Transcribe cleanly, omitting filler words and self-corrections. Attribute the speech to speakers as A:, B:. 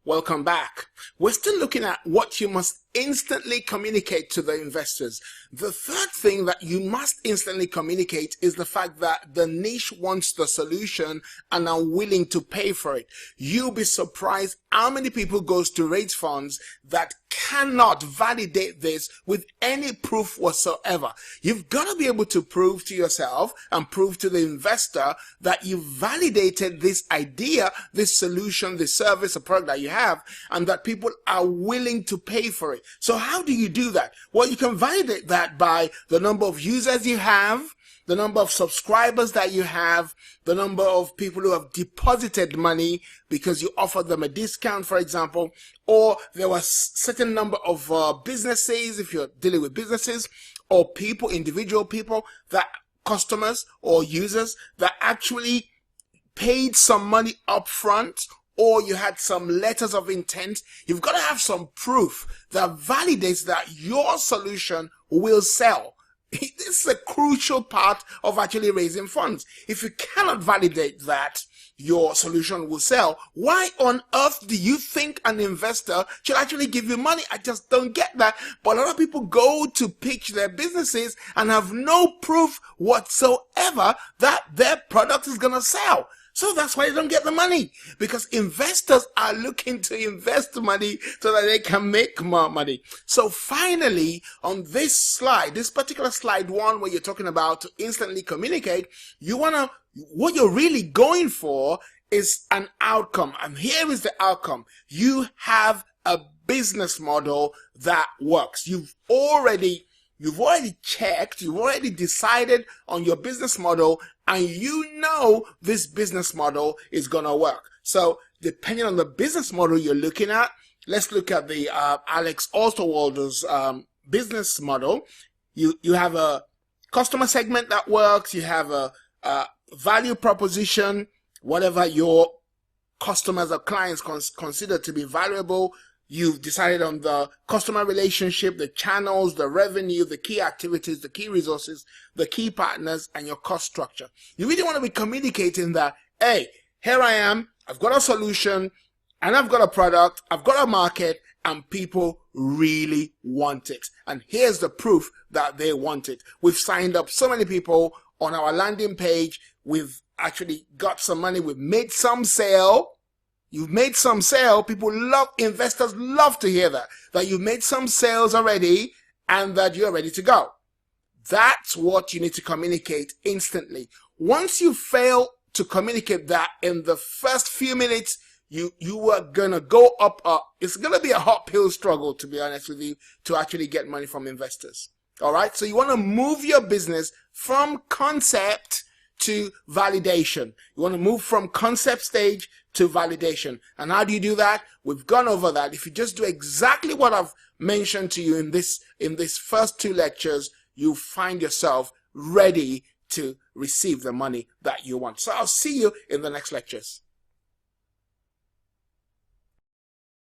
A: Welcome back. We're still looking at what you must instantly communicate to the investors. The third thing that you must instantly communicate is the fact that the niche wants the solution and are willing to pay for it. You'll be surprised how many people goes to raise funds that cannot validate this with any proof whatsoever. You've got to be able to prove to yourself and prove to the investor that you've validated this idea, this solution, this service, or product that you have, and that people are willing to pay for it. So how do you do that? Well, you can validate that by the number of users you have, the number of subscribers that you have, the number of people who have deposited money because you offered them a discount, for example, or there was a certain number of businesses, if you're dealing with businesses, or people, individual people, that customers or users that actually paid some money up front, or you had some letters of intent. You've got to have some proof that validates that your solution will sell. This is a crucial part of actually raising funds. If you cannot validate that your solution will sell, why on earth do you think an investor should actually give you money? I just don't get that. But a lot of people go to pitch their businesses and have no proof whatsoever that their product is going to sell. So that's why they don't get the money, because investors are looking to invest money so that they can make more money. So finally, on this slide, this particular slide one, where you're talking about to instantly communicate, what you're really going for is an outcome. And here is the outcome. You have a business model that works. You've already checked, you've already decided on your business model, and you know this business model is going to work. So depending on the business model you're looking at, let's look at the Alex Osterwalder's business model. You have a customer segment that works, you have a value proposition, whatever your customers or clients consider to be valuable. You've decided on the customer relationship, the channels, the revenue, the key activities, the key resources, the key partners, and your cost structure. You really want to be communicating that, hey, here I am, I've got a solution, and I've got a product, I've got a market, and people really want it. And here's the proof that they want it. We've signed up so many people on our landing page. We've actually got some money. We've made some sale. You've made some sale. Investors love to hear that you've made some sales already and that you're ready to go. That's what you need to communicate instantly. Once you fail to communicate that in the first few minutes, you are going to go up. It's going to be a uphill struggle, to be honest with you, to actually get money from investors. All right. So you want to move your business from concept to validation. You want to move from concept stage to validation. And how do you do that? We've gone over that. If you just do exactly what I've mentioned to you in this first two lectures, you find yourself ready to receive the money that you want. So I'll see you in the next lectures.